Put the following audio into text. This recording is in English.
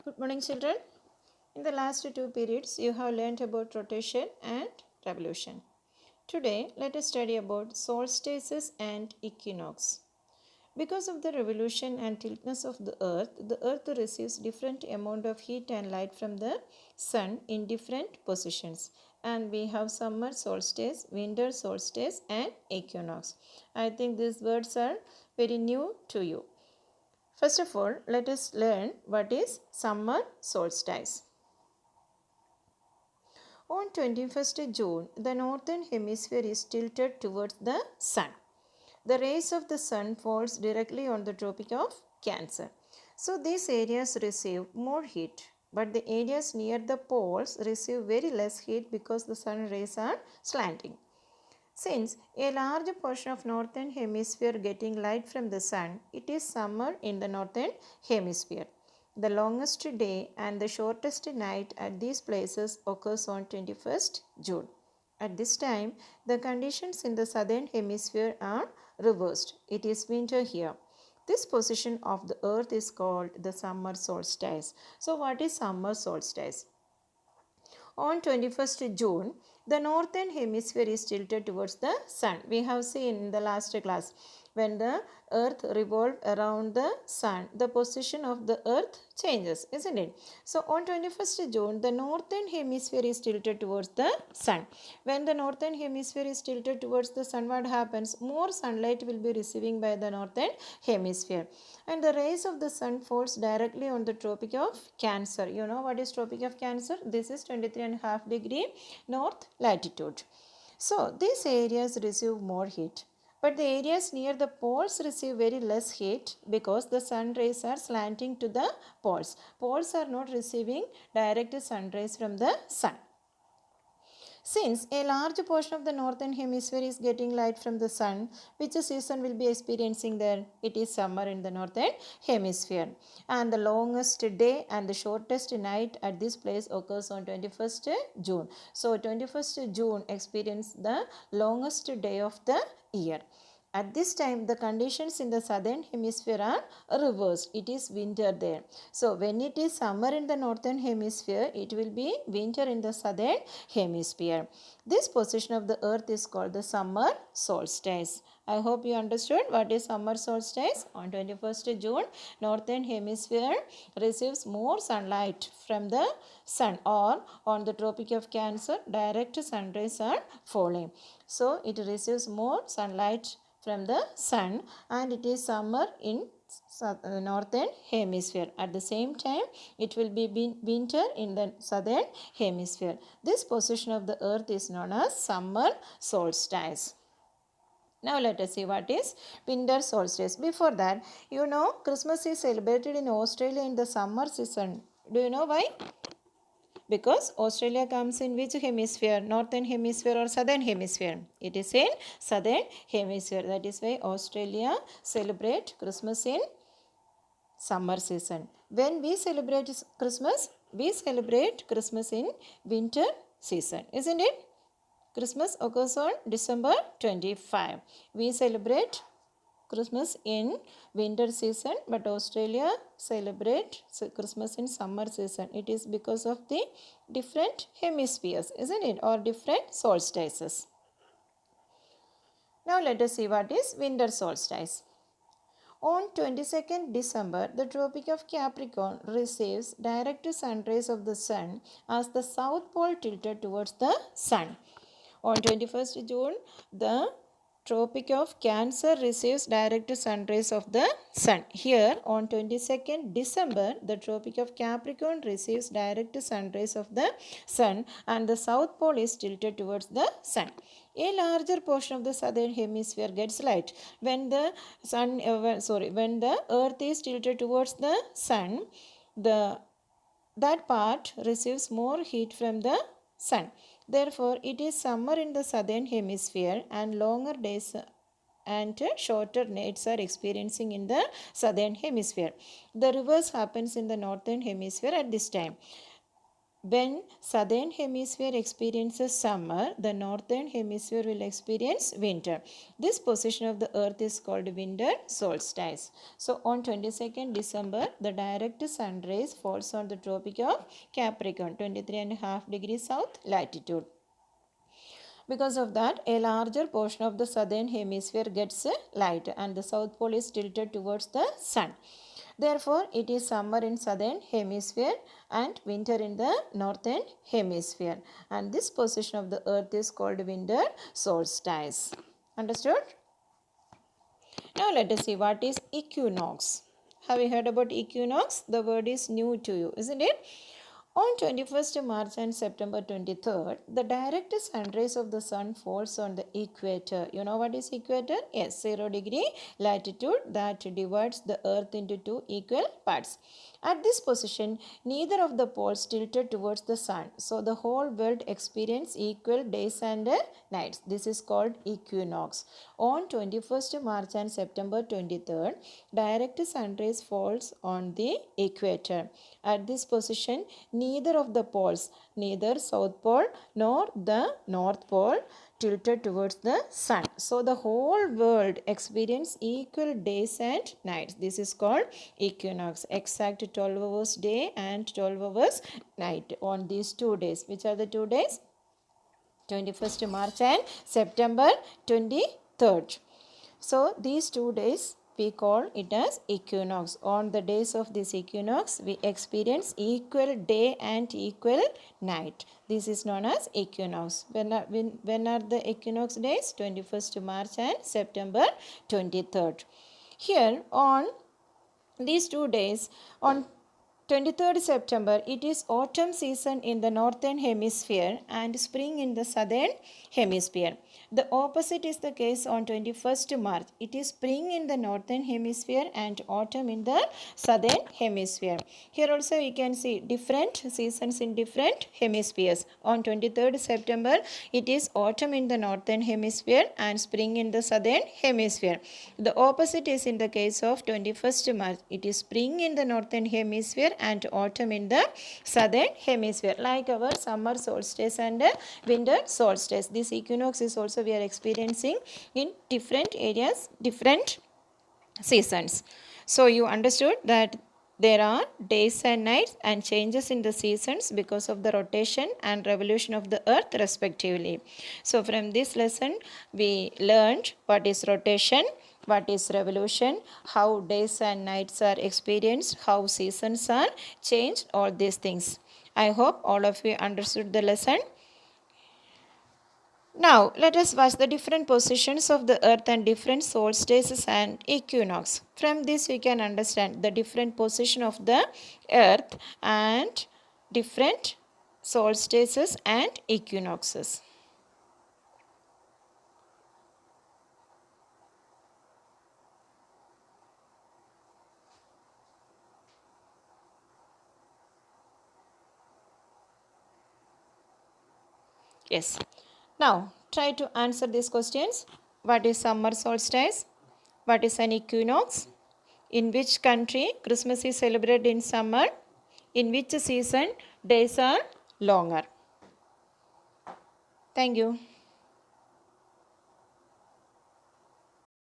Good morning, children. In the last two periods, you have learned about rotation and revolution. Today, let us study about solstices and equinox. Because of the revolution and tiltness of the earth receives different amount of heat and light from the sun in different positions. And we have summer solstice, winter solstice and equinox. I think these words are very new to you. First of all, let us learn what is summer solstice. On 21st June, the northern hemisphere is tilted towards the sun. The rays of the sun falls directly on the Tropic of Cancer. So these areas receive more heat, but the areas near the poles receive very less heat because the sun rays are slanting. Since a large portion of northern hemisphere getting light from the sun, it is summer in the northern hemisphere. The longest day and the shortest night at these places occurs on 21st June. At this time, the conditions in the southern hemisphere are reversed. It is winter here. This position of the earth is called the summer solstice. So what is summer solstice? On 21st June, the northern hemisphere is tilted towards the sun. We have seen in the last class when the earth revolves around the sun, the position of the earth changes, isn't it? So on 21st June, the northern hemisphere is tilted towards the sun. When the northern hemisphere is tilted towards the sun, what happens? More sunlight will be receiving by the northern hemisphere. And the rays of the sun falls directly on the Tropic of Cancer. You know what is Tropic of Cancer? This is 23.5 degree north latitude. So these areas receive more heat. But the areas near the poles receive very less heat because the sun rays are slanting to the poles. Poles are not receiving direct sun rays from the sun. Since a large portion of the northern hemisphere is getting light from the sun, which season will be experiencing there? It is summer in the northern hemisphere. And the longest day and the shortest night at this place occurs on 21st June. So 21st June experience the longest day of the year. At this time, the conditions in the southern hemisphere are reversed. It is winter there. So, when it is summer in the northern hemisphere, it will be winter in the southern hemisphere. This position of the earth is called the summer solstice. I hope you understood what is summer solstice. On 21st June, northern hemisphere receives more sunlight from the sun, or on the Tropic of Cancer, direct sun rays are falling. So, it receives more sunlight from the sun, and it is summer in northern hemisphere. At the same time, it will be winter in the southern hemisphere. This position of the earth is known as summer solstice. Now let us see what is winter solstice. Before that, you know Christmas is celebrated in Australia in the summer season. Do you know why? Because Australia comes in which hemisphere? Northern hemisphere or southern hemisphere? It is in southern hemisphere. That is why Australia celebrate Christmas in summer season. When we celebrate Christmas, we celebrate Christmas in winter season, isn't it? Christmas occurs on December 25. We celebrate Christmas in winter season, but Australia celebrate Christmas in summer season. It is because of the different hemispheres, isn't it? Or different solstices. Now let us see what is winter solstice. On 22nd December, the Tropic of Capricorn receives direct sun rays of the sun as the south pole tilted towards the sun. On 21st June, the Tropic of Cancer receives direct sun rays of the sun. Here on 22nd December, the Tropic of Capricorn receives direct sun rays of the sun, and the south pole is tilted towards the sun. A larger portion of the southern hemisphere gets light. When the when the earth is tilted towards the sun, that part receives more heat from the sun. Therefore, it is summer in the southern hemisphere, and longer days and shorter nights are experiencing in the southern hemisphere. The reverse happens in the northern hemisphere at this time. when southern hemisphere experiences summer, the northern hemisphere will experience winter. This position of the earth is called winter solstice. So on 22nd December, the direct sun rays falls on the tropic of Capricorn, 23.5 degrees south latitude. Because of that, a larger portion of the southern hemisphere gets light and the south pole is tilted towards the sun. Therefore, it is summer in southern hemisphere and winter in the northern hemisphere. And this position of the earth is called winter solstice. Understood? Now let us see what is equinox. Have you heard about equinox? The word is new to you, isn't it? On 21st March and September 23rd, the direct sun rays of the sun falls on the equator. You know what is equator? Yes, 0 degree latitude that divides the earth into two equal parts. At this position, neither of the poles tilted towards the sun. So the whole world experiences equal days and nights. This is called equinox. On 21st March and September 23rd, direct sun rays falls on the equator. At this position, neither of the poles, neither south pole nor the north pole, tilted towards the sun. So the whole world experience equal days and nights. This is called equinox. Exact 12 hours day and 12 hours night on these 2 days. Which are the 2 days? 21st March and September 23rd. So these 2 days we call it as equinox. On the days of this equinox, we experience equal day and equal night. This is known as equinox. When are the equinox days? 21st March and September 23rd. Here on these 2 days, on 23rd September, it is autumn season in the northern hemisphere and spring in the southern hemisphere. The opposite is the case on 21st March. It is spring in the northern hemisphere and autumn in the southern hemisphere. Here also we can see different seasons in different hemispheres. On 23rd September, it is autumn in the northern hemisphere and spring in the southern hemisphere. The opposite is in the case of 21st March. It is spring in the northern hemisphere and autumn in the southern hemisphere, like our summer solstice and winter solstice. This equinox is also we are experiencing in different areas, different seasons. So you understood that there are days and nights and changes in the seasons because of the rotation and revolution of the earth respectively. So from this lesson we learned what is rotation, what is revolution, how days and nights are experienced, how seasons are changed, all these things. I hope all of you understood the lesson. Now, let us watch the different positions of the earth and different solstices and equinox. From this, we can understand the different position of the earth and different solstices and equinoxes. Yes. Now, try to answer these questions. What is summer solstice? What is an equinox? In which country Christmas is celebrated in summer? In which season days are longer? Thank you.